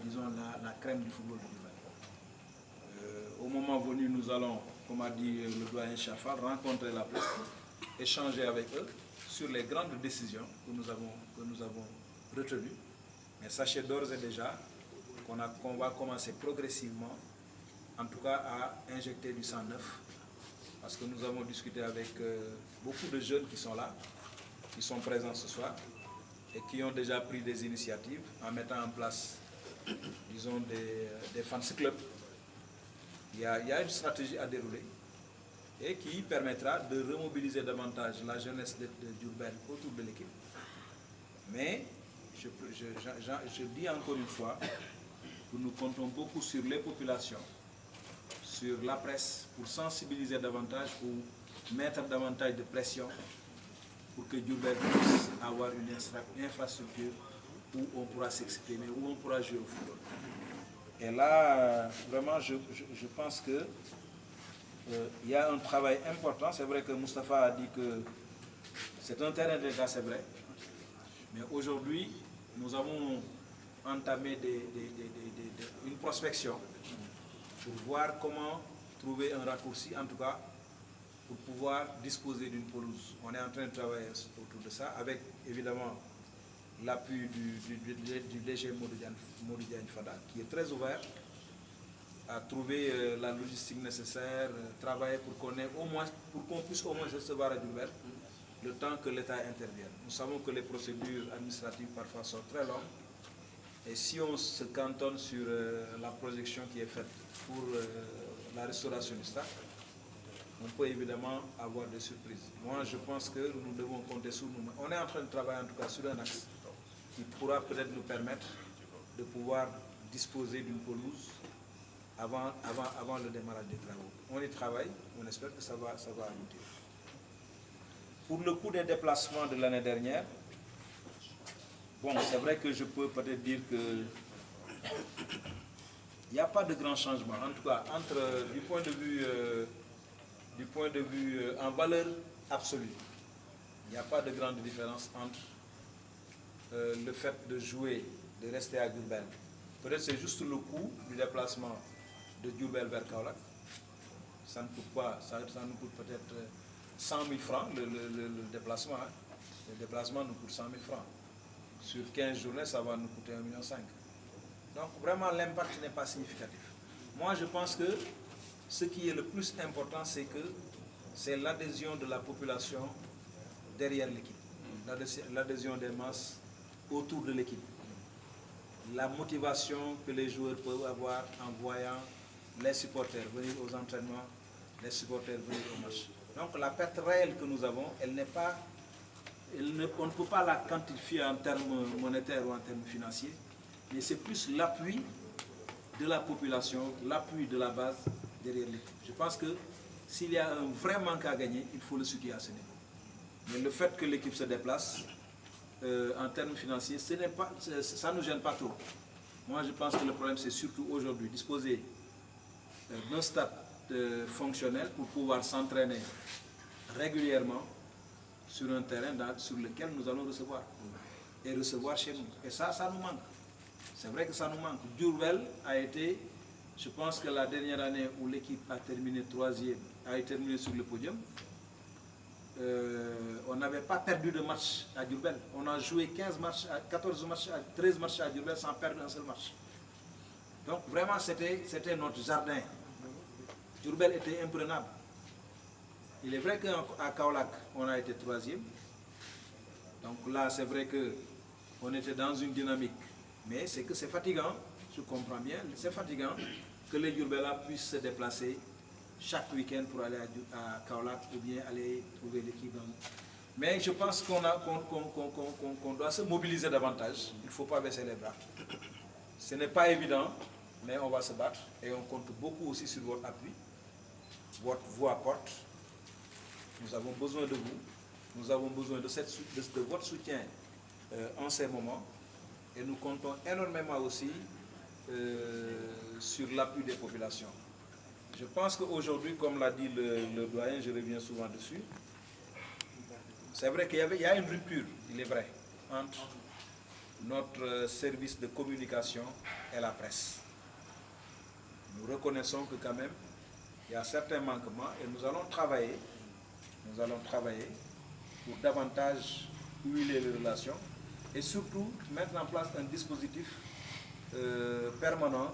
disons, la crème du football de Dubaï. Au moment venu, nous allons, comme a dit le doyen Chafal, rencontrer la presse, échanger avec eux sur les grandes décisions que nous avons retenues. Mais sachez d'ores et déjà qu'on va commencer progressivement, en tout cas à injecter du sang neuf, parce que nous avons discuté avec beaucoup de jeunes qui sont là, qui sont présents ce soir, et qui ont déjà pris des initiatives en mettant en place, disons, des fans clubs. Il y a une stratégie à dérouler et qui permettra de remobiliser davantage la jeunesse de Diourbel autour de l'équipe. Mais je dis encore une fois que nous comptons beaucoup sur les populations, sur la presse, pour sensibiliser davantage ou mettre davantage de pression pour que Diourbel puisse avoir une infrastructure où on pourra s'exprimer, où on pourra jouer au football. Et là, vraiment, je pense que il y a un travail important. C'est vrai que Moustapha a dit que c'est un terrain déjà, c'est vrai. Mais aujourd'hui, nous avons entamé une prospection pour voir comment trouver un raccourci, en tout cas, pour pouvoir disposer d'une pelouse. On est en train de travailler autour de ça, avec évidemment l'appui du DG Modou Diagne Fada, qui est très ouvert à trouver la logistique nécessaire, travailler pour qu'on puisse au moins recevoir à Diourbel le temps que l'État intervienne. Nous savons que les procédures administratives parfois sont très longues, et si on se cantonne sur la projection qui est faite pour la restauration du stade, on peut évidemment avoir des surprises. Moi, je pense que nous devons compter sur nous. On est en train de travailler en tout cas sur un axe qui pourra peut-être nous permettre de pouvoir disposer d'une pelouse avant le démarrage des travaux. On y travaille, on espère que ça va aboutir. Pour le coût des déplacements de l'année dernière, bon, c'est vrai que je peux peut-être dire que il n'y a pas de grand changement. En tout cas, du point de vue en valeur absolue, il n'y a pas de grande différence entre le fait de jouer, de rester à Diourbel. Peut-être c'est juste le coût du déplacement de Diourbel vers Kaolack. Ça ne coûte pas, ça nous coûte peut-être 100 000 francs le déplacement. Hein. Le déplacement nous coûte 100 000 francs. Sur 15 journées, ça va nous coûter 1,5 million. Donc vraiment, l'impact n'est pas significatif. Moi, je pense que ce qui est le plus important, c'est l'adhésion de la population derrière l'équipe. L'adhésion des masses autour de l'équipe. La motivation que les joueurs peuvent avoir en voyant les supporters venir aux entraînements, les supporters venir au match. Donc la perte réelle que nous avons, on ne peut pas la quantifier en termes monétaires ou en termes financiers, mais c'est plus l'appui de la population, l'appui de la base derrière l'équipe. Je pense que s'il y a un vrai manque à gagner, il faut le situer à ce niveau. Mais le fait que l'équipe se déplace, en termes financiers, ça ne nous gêne pas trop. Moi, je pense que le problème, c'est surtout aujourd'hui disposer d'un stade fonctionnel pour pouvoir s'entraîner régulièrement sur un terrain sur lequel nous allons recevoir. Et recevoir chez nous. Et ça nous manque. C'est vrai que ça nous manque. Diourbel a été, je pense que la dernière année où l'équipe a terminé 3e, a terminé sur le podium, on n'avait pas perdu de match à Diourbel. On a joué 14 matchs, 13 matchs à Diourbel sans perdre un seul match. Donc vraiment, c'était notre jardin. Diourbel était imprenable. Il est vrai qu'à Kaolack, on a été 3e. Donc là, c'est vrai qu'on était dans une dynamique. Mais c'est que c'est fatigant, je comprends bien, c'est fatigant que les Diourbelais puissent se déplacer chaque week-end pour aller à Kaolack ou bien aller trouver l'équipe. Mais je pense qu'on doit se mobiliser davantage. Il ne faut pas baisser les bras. Ce n'est pas évident, mais on va se battre. Et on compte beaucoup aussi sur votre appui, votre voix porte. Nous avons besoin de vous. Nous avons besoin de votre soutien en ces moments. Et nous comptons énormément aussi sur l'appui des populations. Je pense qu'aujourd'hui, comme l'a dit le doyen, je reviens souvent dessus, c'est vrai qu'il y a une rupture, il est vrai, entre notre service de communication et la presse. Nous reconnaissons que quand même, il y a certains manquements et nous allons travailler pour davantage huiler les relations et surtout mettre en place un dispositif permanent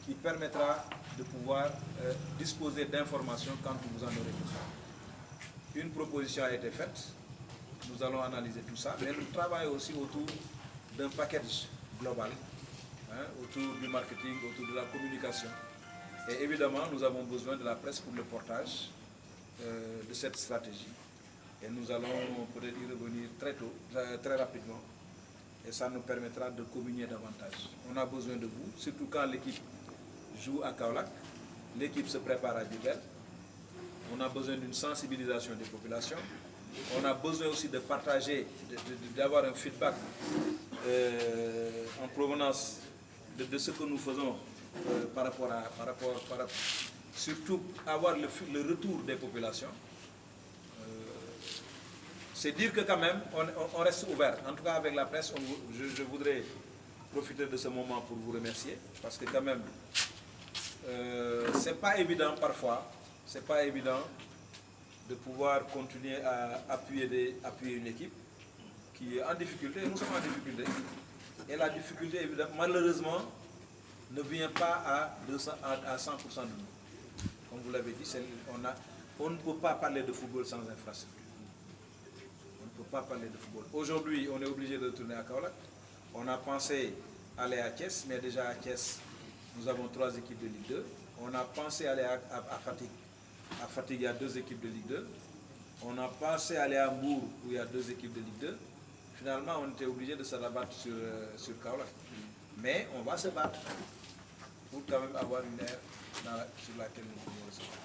qui permettra de pouvoir disposer d'informations quand vous en aurez besoin. Une proposition a été faite, nous allons analyser tout ça, mais nous travaillons aussi autour d'un package global, autour du marketing, autour de la communication. Et évidemment, nous avons besoin de la presse pour le portage de cette stratégie. Et nous allons peut-être y revenir très rapidement. Et ça nous permettra de communier davantage. On a besoin de vous, surtout quand l'équipe joue à Kaolack, l'équipe se prépare à Diourbel. On a besoin d'une sensibilisation des populations. On a besoin aussi de partager, d'avoir un feedback en provenance de ce que nous faisons surtout avoir le retour des populations. C'est dire que quand même, on reste ouvert. En tout cas, avec la presse, je voudrais profiter de ce moment pour vous remercier. Parce que quand même, c'est pas évident parfois, c'est pas évident de pouvoir continuer à appuyer une équipe qui est en difficulté. Nous sommes en difficulté. Et la difficulté, évidemment, malheureusement, ne vient pas à 100% de nous. Comme vous l'avez dit, on ne peut pas parler de football sans infrastructure. On ne peut pas parler de football. Aujourd'hui, on est obligé de retourner à Kaolack. On a pensé aller à Thiès, mais déjà à Thiès, nous avons 3 équipes de Ligue 2. On a pensé aller à Fatick. À Fatick, il y a 2 équipes de Ligue 2. On a pensé aller à Mbour, où il y a 2 équipes de Ligue 2. Finalement, on était obligé de se rabattre sur Kaolack. Mais on va se battre pour quand même avoir une ère sur laquelle nous pouvons recevoir.